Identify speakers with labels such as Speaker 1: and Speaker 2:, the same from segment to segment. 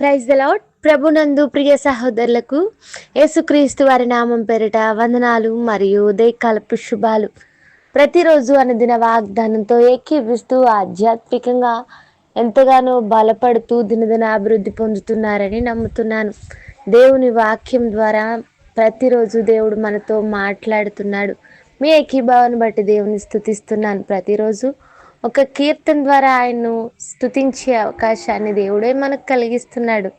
Speaker 1: Praise the lord. ప్రభునందు ప్రియ సహోదరులకు యేసుక్రీస్తు వారి నామం పేరిట వందనాలు మరియు ఉదయకాలపు శుభాలు. ప్రతిరోజు అనుదిన వాగ్దానంతో ఏకీభవిస్తూ ఆధ్యాత్మికంగా ఎంతగానో బలపడుతూ దినదిన అభివృద్ధి పొందుతున్నారని నమ్ముతున్నాను. దేవుని వాక్యం ద్వారా ప్రతిరోజు దేవుడు మనతో మాట్లాడుతున్నాడు. మీ ఏకీభావాన్ని బట్టి దేవుని స్తుతిస్తున్నాను. ప్రతిరోజు ఒక కీర్తన ద్వారా ఆయన్ను స్తుతించే అవకాశాన్ని దేవుడే మనకు కలిగిస్తున్నాడు.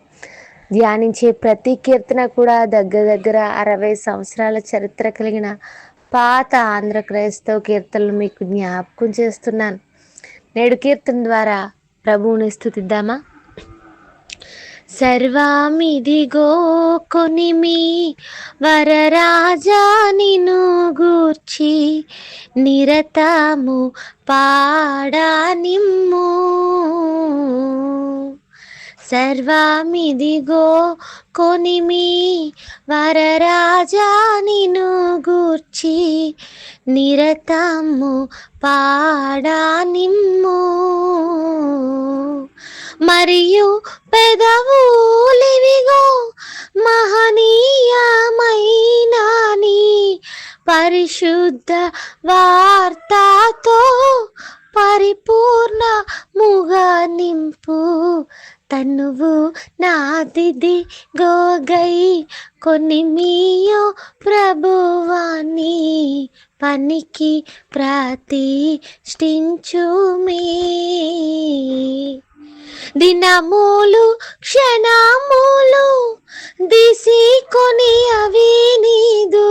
Speaker 1: ధ్యానించే ప్రతి కీర్తన కూడా దగ్గర 60 సంవత్సరాల చరిత్ర కలిగిన పాత ఆంధ్ర క్రైస్తవ కీర్తనలు మీకు జ్ఞాపకం చేస్తున్నాను. నేడు కీర్తన ద్వారా ప్రభువుని స్తుతిద్దామా? సర్వామిదిగో కొనిమి వరరాజా నిన్ను గూర్చి నిరతము పాడా నిమ్ము. సర్వామిదిగో కొనిమి వరరాజా నిన్ను గూర్చి నిరతము పాడా నిమ్ము. మరియు పెదవులివిగో మహనీయమైన నీ పరిశుద్ధ వార్తతో పరిపూర్ణముగా నింపు. తనువు నాదిది గోగై కొనిమియో ప్రభువాని పనికి ప్రతిష్ఠించుమే. దినములు క్షణములు దిసికొని అవి నీదు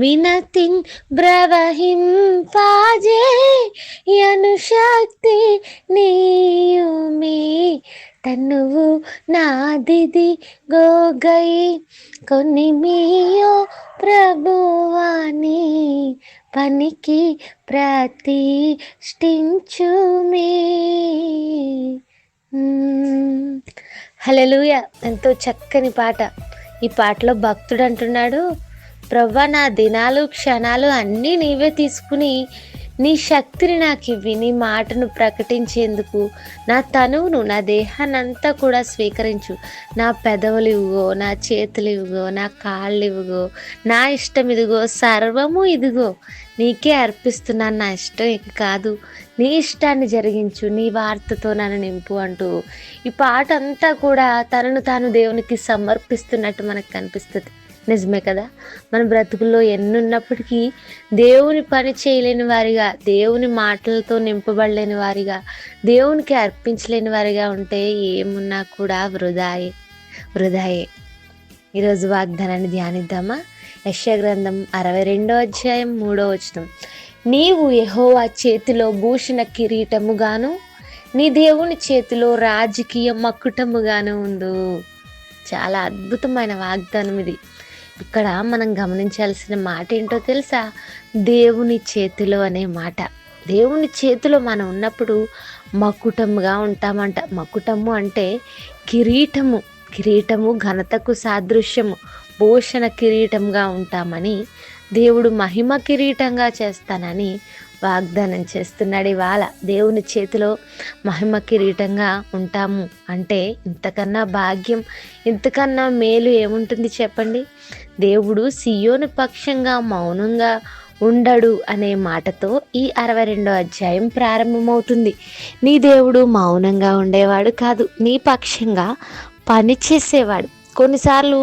Speaker 1: వినతిన్ బ్రవహింపజేయను శక్తి నీయుమే. తనువు నాదిది గోగై కొనిమియో ప్రభువాని పనికి ప్రతిష్ఠించుమే. హల్లెలూయా. ఎంతో చక్కని పాట. ఈ పాటలో భక్తుడు అంటున్నాడు, ప్రభువా నా దినాలు క్షణాలు అన్నీ నీవే తీసుకుని నీ శక్తిని నాకు ఇవ్వి, నీ మాటను ప్రకటించేందుకు నా తనువును నా దేహాన్ని అంతా కూడా స్వీకరించు. నా పెదవులు ఇవ్వగో, నా చేతులు ఇవ్వగో, నా కాళ్ళు ఇవ్వగో, నా ఇష్టం ఇదిగో, సర్వము ఇదిగో నీకే అర్పిస్తున్నాను. నా ఇష్టం ఇక కాదు, నీ ఇష్టాన్ని జరిగించు, నీ వార్తతో నన్ను నింపు అంటూ ఈ పాట అంతా కూడా తనను తాను దేవునికి సమర్పిస్తున్నట్టు మనకు కనిపిస్తుంది. నిజమే కదా? మన బ్రతుకుల్లో ఎన్నున్నప్పటికీ దేవుని పని చేయలేని వారిగా, దేవుని మాటలతో నింపబడలేని వారిగా, దేవునికి అర్పించలేని వారిగా ఉంటే ఏమున్నా కూడా వృధాయే. ఈరోజు వాగ్దానాన్ని ధ్యానిద్దామా? యెషయా గ్రంథం 62వ అధ్యాయం 3వ వచనం. నీవు యెహోవా చేతిలో భూషణ కిరీటముగాను నీ దేవుని చేతిలో రాజకీయ మకుటముగాను ఉండు. చాలా అద్భుతమైన వాగ్దానం ఇది. ఇక్కడ మనం గమనించాల్సిన మాట ఏంటో తెలుసా? దేవుని చేతిలో అనే మాట. దేవుని చేతిలో మనం ఉన్నప్పుడు మకుటముగా ఉంటామంట. మకుటము అంటే కిరీటము ఘనతకు సాదృశ్యము. భూషణ కిరీటంగా ఉంటామని, దేవుడు మహిమ కిరీటంగా చేస్తానని వాగ్దానం చేస్తున్నాడు. ఇవాళ దేవుని చేతిలో మహిమ కిరీటంగా ఉంటాము అంటే ఇంతకన్నా భాగ్యం, ఇంతకన్నా మేలు ఏముంటుంది చెప్పండి? దేవుడు సియోను పక్షంగా మౌనంగా ఉండడు అనే మాటతో ఈ 62వ అధ్యాయం ప్రారంభమవుతుంది. నీ దేవుడు మౌనంగా ఉండేవాడు కాదు, నీ పక్షంగా పనిచేసేవాడు. కొన్నిసార్లు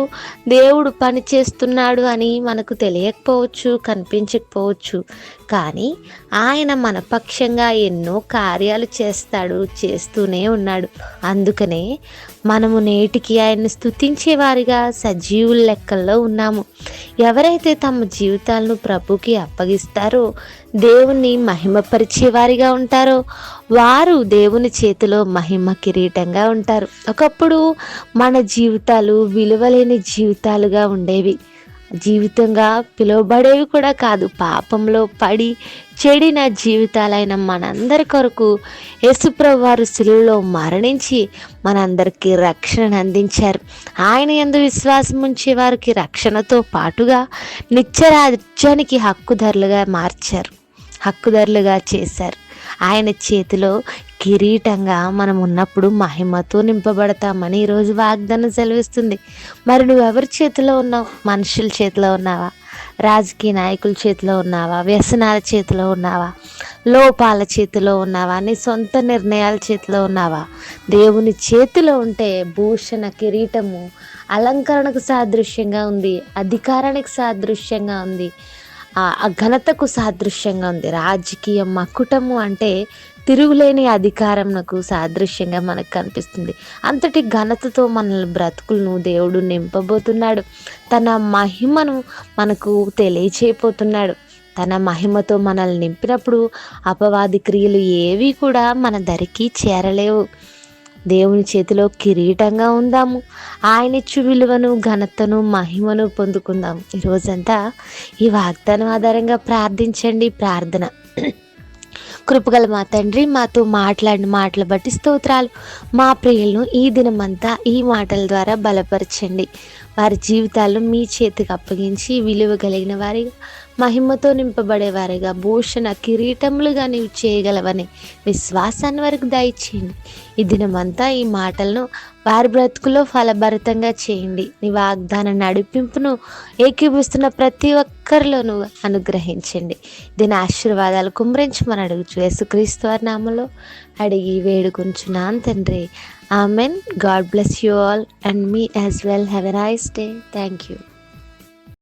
Speaker 1: దేవుడు పని చేస్తున్నాడు అని మనకు తెలియకపోవచ్చు, కనిపించకపోవచ్చు. కానీ ఆయన మన పక్షంగా ఎన్నో కార్యాలు చేస్తూనే ఉన్నాడు. అందుకనే మనము నేటికి ఆయన్ని స్తుతించే వారిగా సజీవుల లెక్కల్లో ఉన్నాము. ఎవరైతే తమ జీవితాలను ప్రభుకి అప్పగిస్తారో, దేవుణ్ణి మహిమపరిచే వారిగా ఉంటారో వారు దేవుని చేతిలో మహిమ కిరీటంగా ఉంటారు. ఒకప్పుడు మన జీవితాలు విలువలేని జీవితాలుగా ఉండేవి. జీవితంగా పిలువబడేవి కూడా కాదు. పాపంలో పడి చెడిన జీవితాలైన మనందరి కొరకు యేసుప్రభువు వారు శిలువలో మరణించి మనందరికీ రక్షణను అందించారు. ఆయన యందు విశ్వాసం ఉంచే వారికి రక్షణతో పాటుగా నిత్య రాజ్యానికి హక్కుదారులుగా చేశారు. ఆయన చేతిలో కిరీటంగా మనం ఉన్నప్పుడు మహిమతో నింపబడతామని ఈరోజు వాగ్దానం సెలవిస్తుంది. మరి నువ్వెవరి చేతిలో ఉన్నావు? మనుషుల చేతిలో ఉన్నావా? రాజకీయ నాయకుల చేతిలో ఉన్నావా? వ్యసనాల చేతిలో ఉన్నావా? లోపాల చేతిలో ఉన్నావా? నీ సొంత నిర్ణయాల చేతిలో ఉన్నావా? దేవుని చేతిలో ఉంటే భూషణ కిరీటము అలంకరణకు సాదృశ్యంగా ఉంది, అధికారానికి సాదృశ్యంగా ఉంది, ఆ ఘనతకు సాదృశ్యంగా ఉంది. రాజకీయ మకుటము అంటే తిరుగులేని అధికారంకు సాదృశ్యంగా మనకు కనిపిస్తుంది. అంతటి ఘనతతో మనల్ని బ్రతుకులను దేవుడు నింపబోతున్నాడు. తన మహిమను మనకు తెలియచేయబోతున్నాడు. తన మహిమతో మనల్ని నింపినప్పుడు అపవాది క్రియలు ఏవి కూడా మన దరికి చేరలేవు. దేవుని చేతిలో కిరీటంగా ఉందాము. ఆయన ఇచ్చు విలువను, ఘనతను, మహిమను పొందుకుందాం. ఈరోజంతా ఈ వాగ్దానం ఆధారంగా ప్రార్థించండి. ప్రార్థన. కృపగల మా తండ్రి, మాతో మాట్లాడిన మాటలు బట్టి స్తోత్రాలు. మా ప్రియులను ఈ దినమంతా ఈ మాటల ద్వారా బలపరచండి. వారి జీవితాల్లో మీ చేతికి అప్పగించి విలువ కలిగిన వారిగా, మహిమతో నింపబడేవారిగా, భూషణ కిరీటములుగా నీవు చేయగలవని విశ్వాసాన్ని వరకు దయచేయండి. ఈ దినమంతా ఈ మాటలను వారి బ్రతుకులో ఫలభరితంగా చేయండి. నీ వాగ్దాన నడిపింపును ఏకీభిస్తున్న ప్రతి ఒక్కరిలోనూ అనుగ్రహించండి. దీని ఆశీర్వాదాలు కుమ్మరించమని అడుగుచు యేసుక్రీస్తు వారి నామములో అడిగి వేడుకుంటున్నాను తండ్రి. Amen. God bless you all and me as well. Have a nice day. Thank you.